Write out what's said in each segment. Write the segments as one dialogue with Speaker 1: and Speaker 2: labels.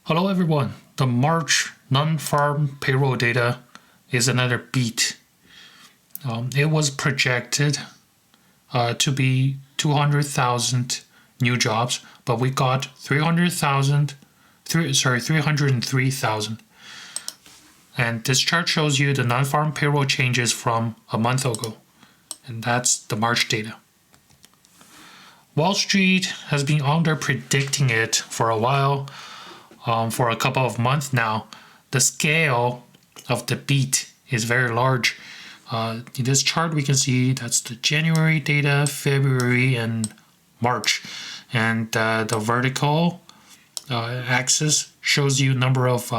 Speaker 1: Hello everyone. The March non-farm payroll data is another beat. It was projected to be 200,000 new jobs, but we got 303,000. And this chart shows you the non-farm payroll changes from a month ago, and that's the March data. Wall Street has been under predicting it for a while. For a couple of months now. The scale of the beat is very large. In this chart, we can see that's the January data, February, and March. And the vertical axis shows you number of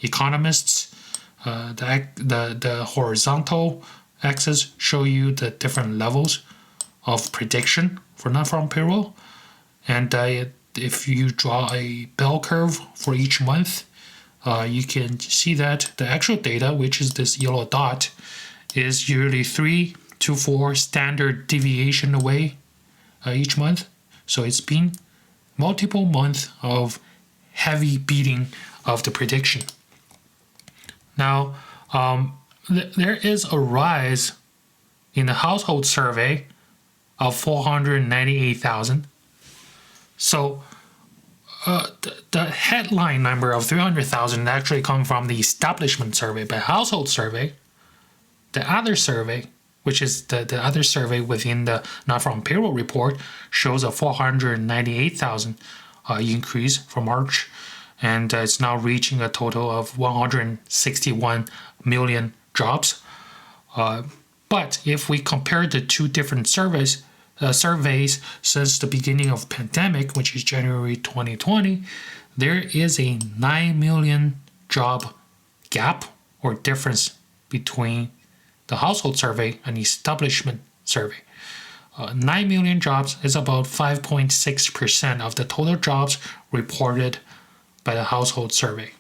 Speaker 1: economists. The horizontal axis show you the different levels of prediction for non-farm payroll. And if you draw a bell curve for each month, you can see that the actual data, which is this yellow dot, is usually 3 to 4 standard deviation away each month. So it's been multiple months of heavy beating of the prediction. Now, there is a rise in the household survey of 498,000. So the headline number of 300,000 actually come from the establishment survey, but household survey, the other survey, which is the other survey within the non-farm payroll report, shows a 498,000 increase from March, and it's now reaching a total of 161 million jobs. But if we compare the two different surveys since the beginning of pandemic, which is January 2020, there is a 9 million job gap or difference between the household survey and establishment survey. 9 million jobs is about 5.6% of the total jobs reported by the household survey.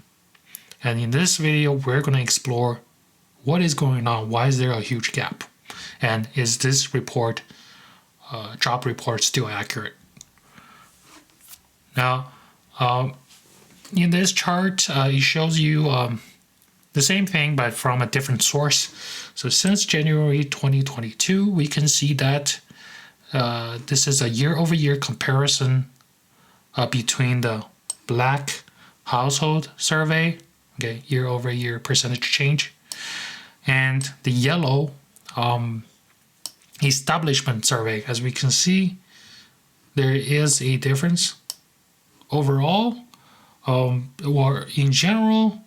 Speaker 1: And in this video, we're going to explore what is going on, why is there a huge gap, and is this job report still accurate? Now, in this chart, it shows you the same thing, but from a different source. So since January 2022, we can see that this is a year-over-year comparison between the black household survey, okay, year-over-year percentage change, and the yellow establishment survey. As we can see, there is a difference overall, or in general,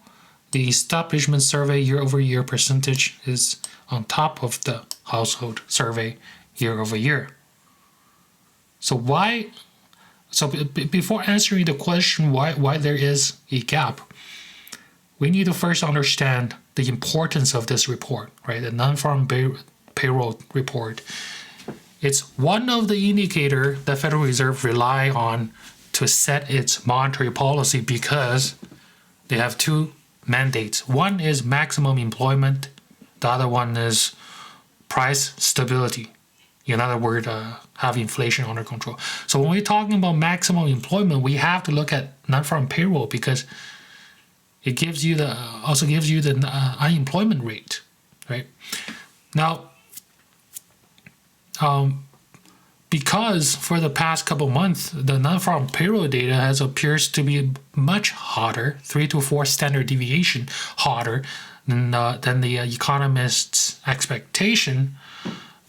Speaker 1: the establishment survey year-over-year percentage is on top of the household survey year-over-year. So before answering the question why there is a gap, we need to first understand the importance of this report, right? The non-farm payroll report. It's one of the indicator the Federal Reserve rely on to set its monetary policy because they have two mandates. One is maximum employment. The other one is price stability. In other words, have inflation under control. So when we're talking about maximum employment, we have to look at non-farm payroll because it also gives you the unemployment rate, right? Now, because for the past couple months, the non-farm payroll data appears to be much hotter, 3 to 4 standard deviation hotter than the economists' expectation.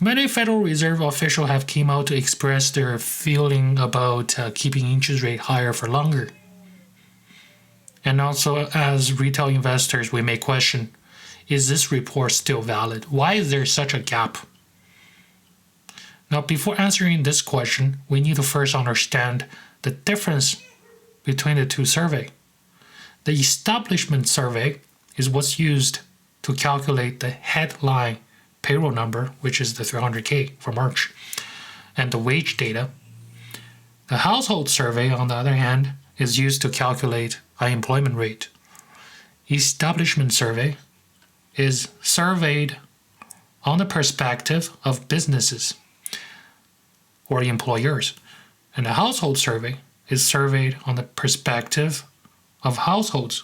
Speaker 1: Many Federal Reserve officials have came out to express their feeling about keeping interest rate higher for longer. And also, as retail investors, we may question, is this report still valid? Why is there such a gap? Now, before answering this question, we need to first understand the difference between the two surveys. The establishment survey is what's used to calculate the headline payroll number, which is the 300K for March, and the wage data. The household survey, on the other hand, is used to calculate unemployment rate. Establishment survey is surveyed on the perspective of businesses or employers, and the household survey is surveyed on the perspective of households.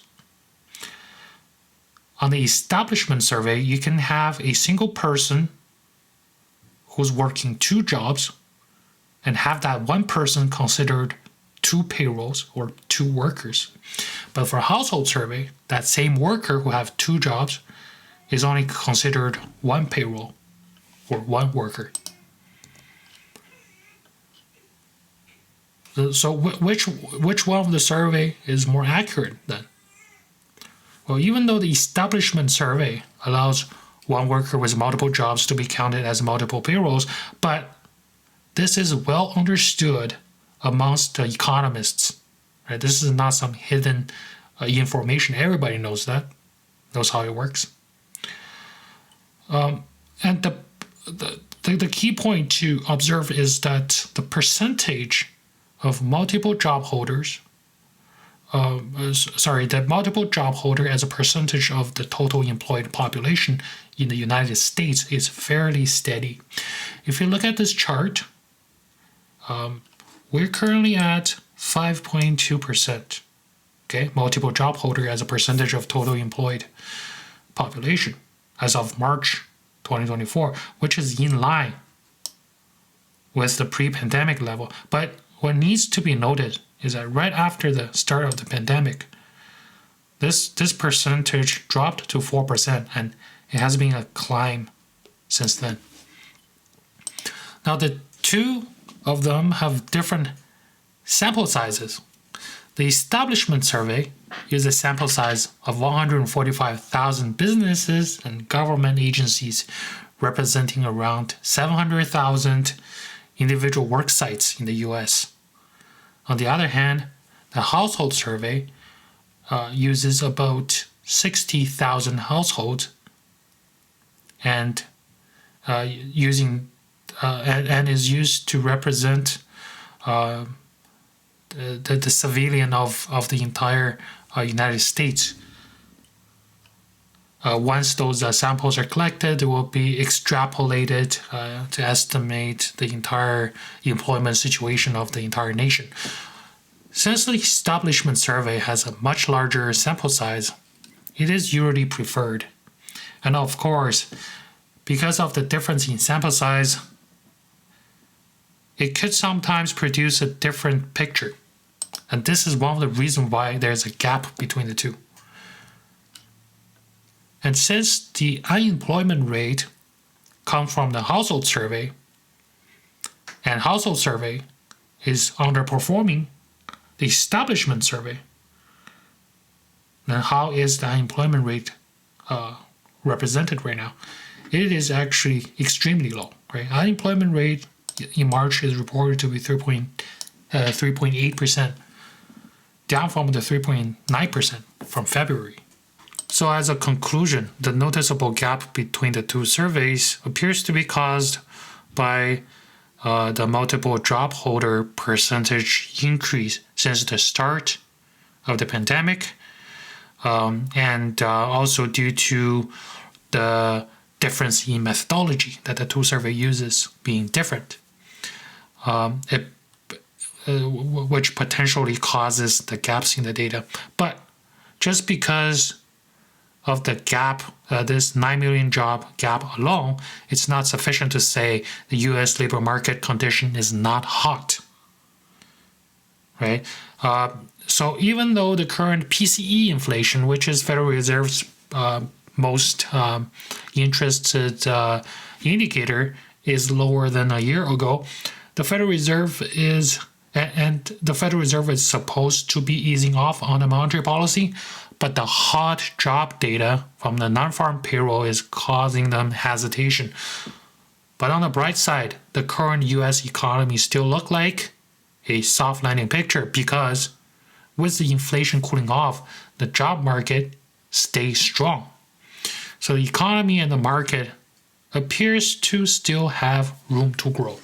Speaker 1: On the establishment survey, you can have a single person who's working 2 jobs and have that one person considered 2 payrolls or 2 workers. But for a household survey, that same worker who have 2 jobs is only considered 1 payroll or 1 worker. So which one of the survey is more accurate then? Well, even though the establishment survey allows 1 worker with multiple jobs to be counted as multiple payrolls, but this is well understood amongst the economists. Right? This is not some hidden information. Everybody knows that, knows how it works. And the key point to observe is that the percentage of multiple job holders, the multiple job holder as a percentage of the total employed population in the United States is fairly steady. If you look at this chart, we're currently at 5.2%. Okay, multiple job holder as a percentage of total employed population as of March 2024, which is in line with the pre-pandemic level. But what needs to be noted is that right after the start of the pandemic, this percentage dropped to 4%, and it has been a climb since then. Now, the 2 of them have different sample sizes. The establishment survey is a sample size of 145,000 businesses and government agencies, representing around 700,000 individual work sites in the US. On the other hand, the household survey uses about 60,000 households and is used to represent the civilian of the entire United States. Once those samples are collected, it will be extrapolated to estimate the entire employment situation of the entire nation. Since the establishment survey has a much larger sample size, it is usually preferred. And of course, because of the difference in sample size, it could sometimes produce a different picture. And this is one of the reasons why there's a gap between the 2. And since the unemployment rate comes from the household survey, and household survey is underperforming the establishment survey, then how is the unemployment rate represented right now? It is actually extremely low. Right? Unemployment rate in March is reported to be 3.8%, down from the 3.9% from February. So as a conclusion, the noticeable gap between the 2 surveys appears to be caused by the multiple job holder percentage increase since the start of the pandemic, and also due to the difference in methodology that the 2 survey uses being different, which potentially causes the gaps in the data. But just because of the gap, this 9 million job gap alone, it's not sufficient to say the U.S. labor market condition is not hot, right? So even though the current PCE inflation, which is Federal Reserve's most interested indicator, is lower than a year ago, the Federal Reserve is supposed to be easing off on the monetary policy, but the hot job data from the non-farm payroll is causing them hesitation. But on the bright side, the current U.S. economy still looks like a soft landing picture because with the inflation cooling off, the job market stays strong. So the economy and the market appears to still have room to grow.